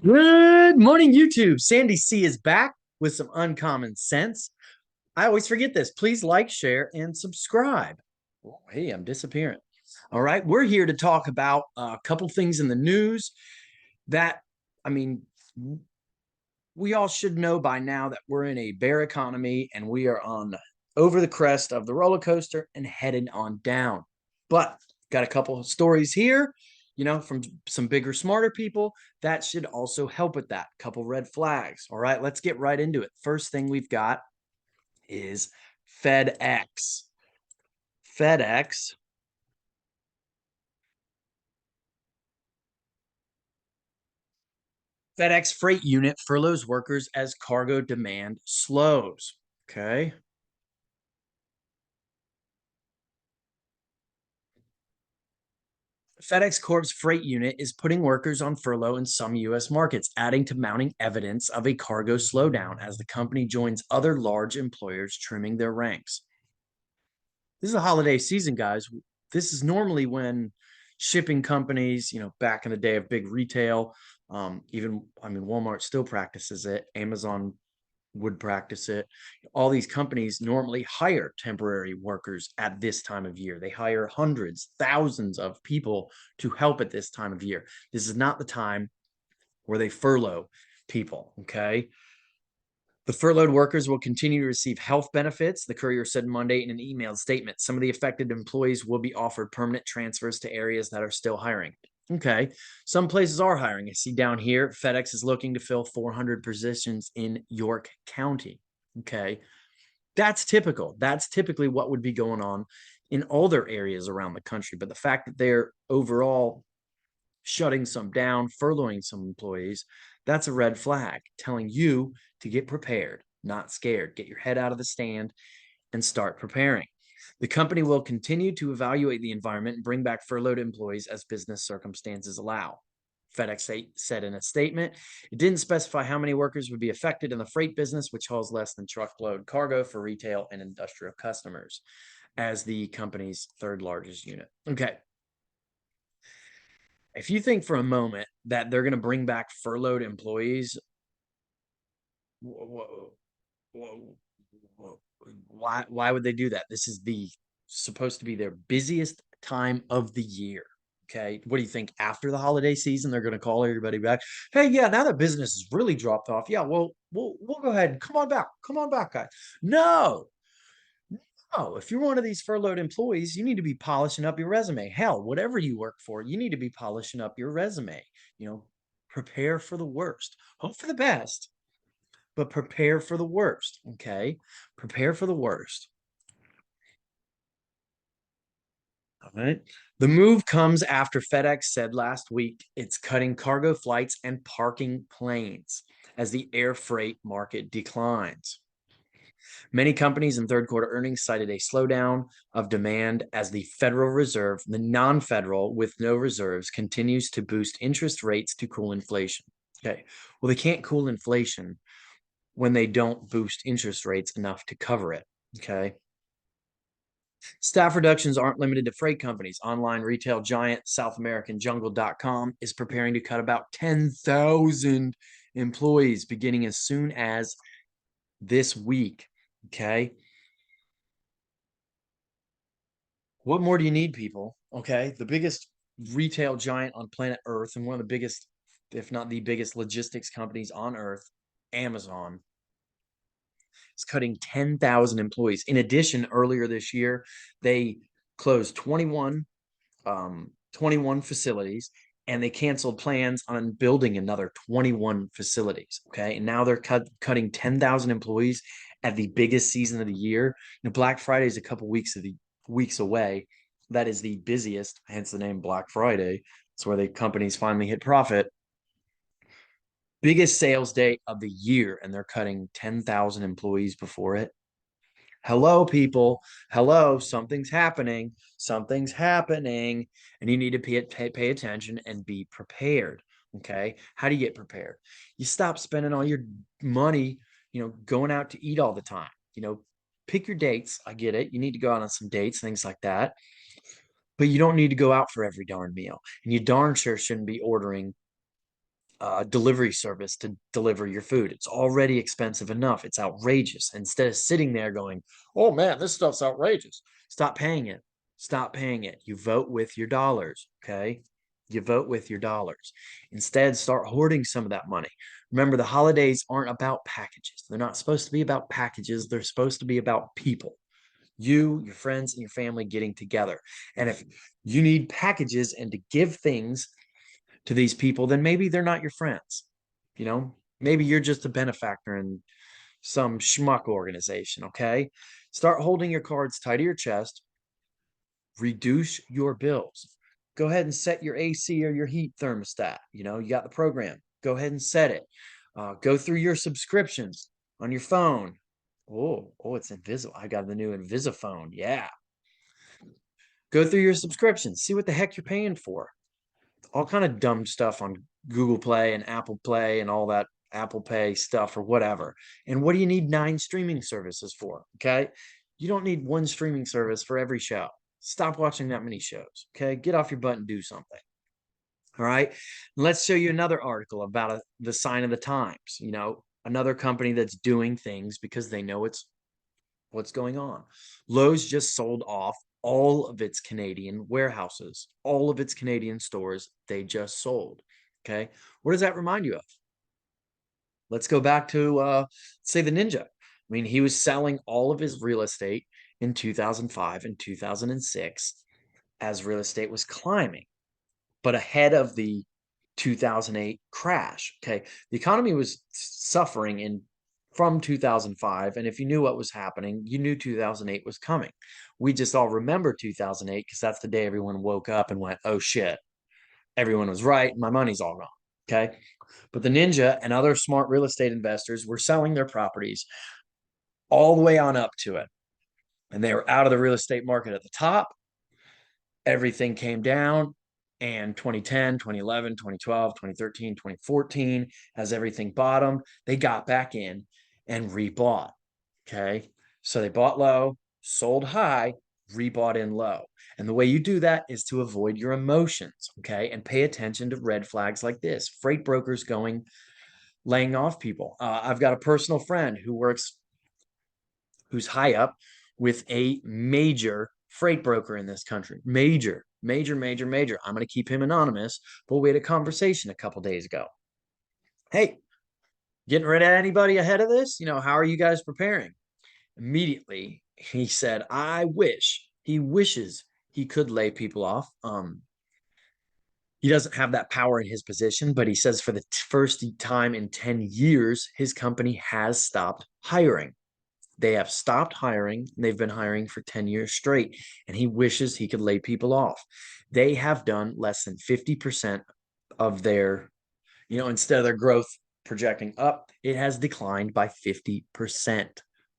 Good morning, YouTube. Sandy C is back with some uncommon sense. I always forget this. Please like, share, and subscribe. Oh, hey, I'm disappearing. All right, we're here to talk about a couple things in the news that, I mean, we all should know by now that we're in a bear economy and we are on over the crest of the roller coaster and headed on down. But got a couple of stories here, from some bigger, smarter people that should also help with that. Couple red flags. All right, let's get right into it. First thing we've got is FedEx. FedEx FedEx freight unit furloughs workers as cargo demand slows. Okay. FedEx Corp's freight unit is putting workers on furlough in some U.S. markets, adding to mounting evidence of a cargo slowdown as the company joins other large employers trimming their ranks. This is a holiday season, guys. This is normally when shipping companies, back in the day of big retail, Walmart still practices it. Amazon would practice it. All these companies normally hire temporary workers at this time of year. They hire hundreds, thousands of people to help at this time of year. This is not the time where they furlough people, okay? The furloughed workers will continue to receive health benefits, the courier said Monday in an emailed statement. Some of the affected employees will be offered permanent transfers to areas that are still hiring. Okay, some places are hiring. I see down here, FedEx is looking to fill 400 positions in York County. Okay, that's typical. That's typically what would be going on in all their areas around the country. But the fact that they're overall shutting some down, furloughing some employees, that's a red flag telling you to get prepared, not scared. Get your head out of the stand and start preparing. The company will continue to evaluate the environment and bring back furloughed employees as business circumstances allow. FedEx said in a statement, it didn't specify how many workers would be affected in the freight business, which hauls less than truckload cargo for retail and industrial customers, as the company's third largest unit. Okay. If you think for a moment that they're going to bring back furloughed employees, why would they do that? This is the supposed to be their busiest time of the year. Okay. What do you think? After the holiday season, they're going to call everybody back. Hey, yeah, now that business has really dropped off. Yeah, well, we'll go ahead and come on back. Come on back, guys. No, no. If you're one of these furloughed employees, you need to be polishing up your resume. Hell, whatever you work for, you need to be polishing up your resume. Prepare for the worst. Hope for the best, but prepare for the worst. Okay. Prepare for the worst. All right. The move comes after FedEx said last week it's cutting cargo flights and parking planes as the air freight market declines. Many companies in third quarter earnings cited a slowdown of demand as the Federal Reserve, the non-federal with no reserves, continues to boost interest rates to cool inflation. Okay. Well, they can't cool inflation when they don't boost interest rates enough to cover it. Okay. Staff reductions aren't limited to freight companies. Online retail giant SouthAmericanJungle.com is preparing to cut about 10,000 employees beginning as soon as this week. Okay. What more do you need, people? Okay. The biggest retail giant on planet Earth and one of the biggest, if not the biggest logistics companies on Earth, Amazon, is cutting 10,000 employees. In addition, earlier this year, they closed 21 facilities and they canceled plans on building another 21 facilities. Okay. And now they're cutting 10,000 employees at the biggest season of the year. Black Friday is a couple weeks away. That is the busiest, hence the name Black Friday. It's where the companies finally hit profit. Biggest sales day of the year, and they're cutting 10,000 employees before it. Hello, people. Hello, something's happening. Something's happening, and you need to pay attention and be prepared. Okay. How do you get prepared? You stop spending all your money, going out to eat all the time. Pick your dates. I get it. You need to go out on some dates, things like that. but you don't need to go out for every darn meal. And you darn sure shouldn't be ordering delivery service to deliver your food. It's already expensive enough. It's outrageous. Instead of sitting there going, oh man, this stuff's outrageous, stop paying it. Stop paying it. You vote with your dollars. Okay. You vote with your dollars. Instead, start hoarding some of that money. Remember, the holidays aren't about packages. They're not supposed to be about packages. They're supposed to be about people. You, your friends, and your family getting together. And if you need packages and to give things to these people, then maybe they're not your friends. Maybe you're just a benefactor in some schmuck organization. Okay. Start holding your cards tight to your chest, reduce your bills. Go ahead and set your AC or your heat thermostat. You got the program. Go ahead and set it. Go through your subscriptions on your phone. Oh, it's invisible. I got the new Invisiphone. Yeah. Go through your subscriptions. See what the heck you're paying for. All kind of dumb stuff on Google Play and Apple Play and all that Apple Pay stuff or whatever. And what do you need 9 streaming services for? Okay. You don't need one streaming service for every show. Stop watching that many shows. Okay. Get off your butt and do something. All right. Let's show you another article about the sign of the times. Another company that's doing things because they know what's going on. Lowe's just sold off all of its Canadian warehouses, all of its Canadian stores they just sold. Okay. What does that remind you of? Let's go back to, say, the Ninja. I mean, he was selling all of his real estate in 2005 and 2006 as real estate was climbing, but ahead of the 2008 crash. Okay. The economy was suffering from 2005. And if you knew what was happening, you knew 2008 was coming. We just all remember 2008 because that's the day everyone woke up and went, oh shit, everyone was right. My money's all gone. Okay. But the Ninja and other smart real estate investors were selling their properties all the way on up to it. And they were out of the real estate market at the top. Everything came down. And 2010, 2011, 2012, 2013, 2014, as everything bottomed, they got back in and rebought. Okay. So they bought low, sold high, rebought in low. And the way you do that is to avoid your emotions. Okay. And pay attention to red flags like this: freight brokers laying off people. I've got a personal friend who's high up with a major freight broker in this country. Major, major, major, major. I'm going to keep him anonymous, but we had a conversation a couple days ago. Hey, getting rid of anybody ahead of this? How are you guys preparing? Immediately, he said, he wishes he could lay people off. He doesn't have that power in his position, but he says for the first time in 10 years, his company has stopped hiring. They have stopped hiring. They've been hiring for 10 years straight, and he wishes he could lay people off. They have done less than 50% of their, instead of their growth projecting up, it has declined by 50%.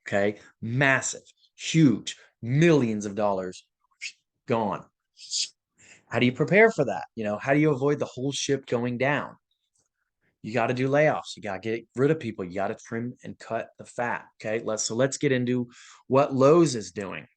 Okay. Massive, huge, millions of dollars gone. How do you prepare for that? How do you avoid the whole ship going down? You got to do layoffs. You got to get rid of people. You got to trim and cut the fat. Okay. Let's get into what Lowe's is doing.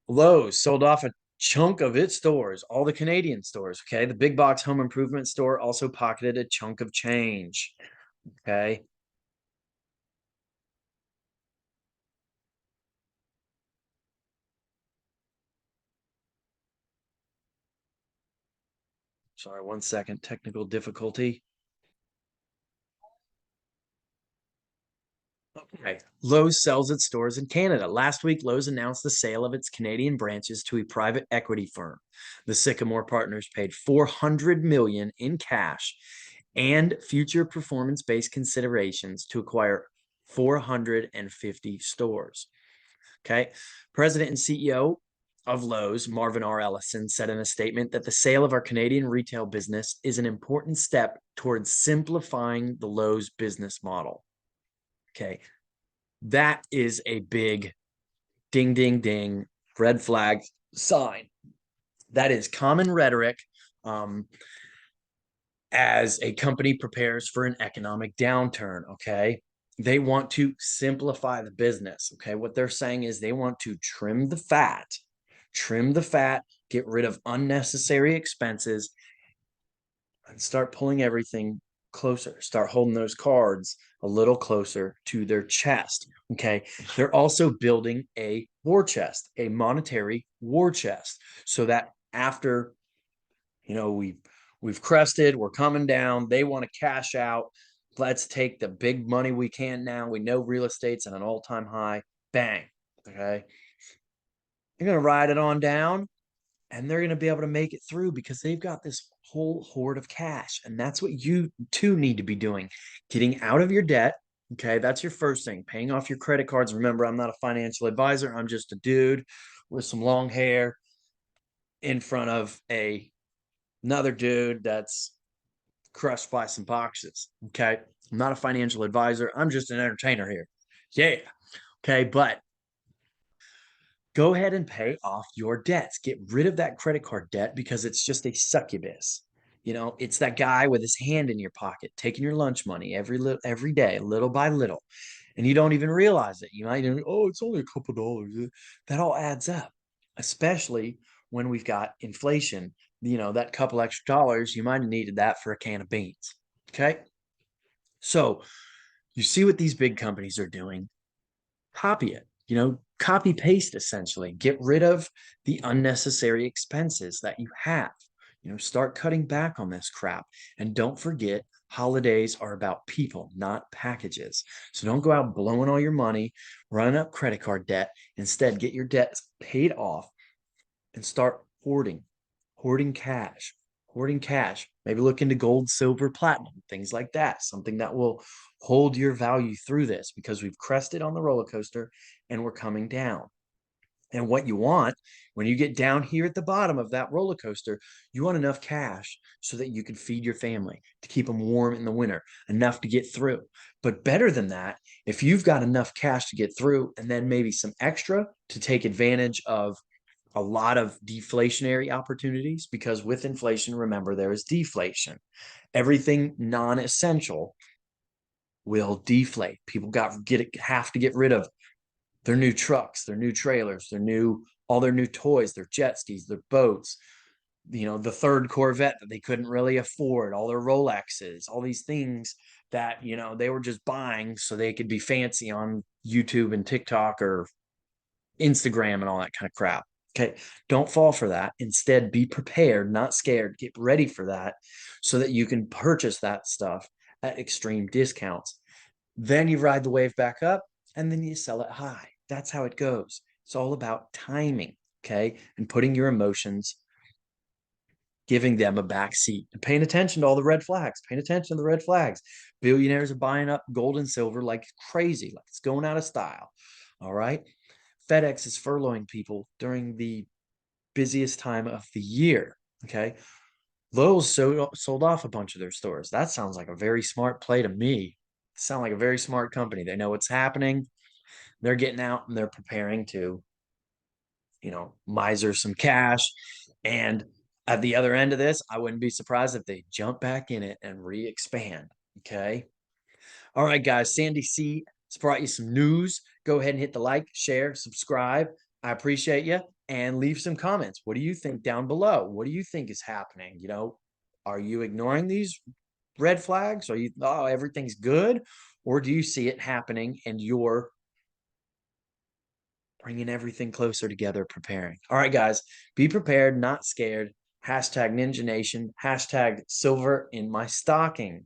Lowe's sold off a chunk of its stores, all the Canadian stores. Okay. The big box home improvement store also pocketed a chunk of change. Okay. Sorry, 1 second. Technical difficulty. Okay. Lowe's sells its stores in Canada. Last week, Lowe's announced the sale of its Canadian branches to a private equity firm. The Sycamore Partners paid $400 million in cash and future performance-based considerations to acquire 450 stores. Okay. President and CEO of Lowe's, Marvin R. Ellison, said in a statement that the sale of our Canadian retail business is an important step towards simplifying the Lowe's business model. Okay. That is a big ding, ding, ding, red flag sign. That is common rhetoric as a company prepares for an economic downturn. Okay. They want to simplify the business. Okay. What they're saying is they want to trim the fat, get rid of unnecessary expenses, and start pulling everything closer. Start holding those cards a little closer to their chest. Okay. They're also building a war chest, a monetary war chest, so that after, we've crested, we're coming down, they want to cash out. Let's take the big money we can now. We know real estate's at an all-time high. Bang. Okay. You're going to ride it on down, and they're going to be able to make it through because they've got this whole hoard of cash. And that's what you too need to be doing, getting out of your debt. Okay. That's your first thing, paying off your credit cards. Remember, I'm not a financial advisor. I'm just a dude with some long hair in front of another dude that's crushed by some boxes. Okay. I'm not a financial advisor. I'm just an entertainer here. Yeah. Okay. But go ahead and pay off your debts. Get rid of that credit card debt because it's just a succubus. It's that guy with his hand in your pocket, taking your lunch money every day, little by little, and you don't even realize it. You might even, oh, it's only a couple dollars. That all adds up, especially when we've got inflation. That couple extra dollars, you might have needed that for a can of beans. Okay, so you see what these big companies are doing. Copy it, copy paste essentially. Get rid of the unnecessary expenses that you have. Start cutting back on this crap. And don't forget, holidays are about people, not packages. So don't go out blowing all your money, running up credit card debt. Instead, get your debts paid off and start hoarding cash, hoarding cash. Maybe look into gold, silver, platinum, things like that. Something that will hold your value through this because we've crested on the roller coaster and we're coming down. And what you want when you get down here at the bottom of that roller coaster, you want enough cash so that you can feed your family, to keep them warm in the winter, enough to get through. But better than that, if you've got enough cash to get through and then maybe some extra to take advantage of a lot of deflationary opportunities, because with inflation, remember, there is deflation. Everything non-essential will deflate. People have to get rid of their new trucks, their new trailers, all their new toys, their jet skis, their boats, the third Corvette that they couldn't really afford, all their Rolexes, all these things that, they were just buying so they could be fancy on YouTube and TikTok or Instagram and all that kind of crap. Okay. Don't fall for that. Instead, be prepared, not scared. Get ready for that so that you can purchase that stuff at extreme discounts. Then you ride the wave back up and then you sell it high. That's how it goes. It's all about timing. Okay. And putting your emotions, giving them a back seat and paying attention to all the red flags, paying attention to the red flags. Billionaires are buying up gold and silver like crazy, like it's going out of style. All right. FedEx is furloughing people during the busiest time of the year. Okay. Lowe's sold off a bunch of their stores. That sounds like a very smart play to me. Sound like a very smart company. They know what's happening. They're getting out and they're preparing to, miser some cash. And at the other end of this, I wouldn't be surprised if they jump back in it and re-expand. Okay. All right, guys. Sandy C has brought you some news. Go ahead and hit the like, share, subscribe. I appreciate you. And leave some comments. What do you think down below? What do you think is happening? Are you ignoring these red flags? Are you, oh, everything's good? Or do you see it happening and you're bringing everything closer together, preparing? All right, guys, be prepared, not scared. Hashtag Ninja Nation, hashtag silver in my stocking.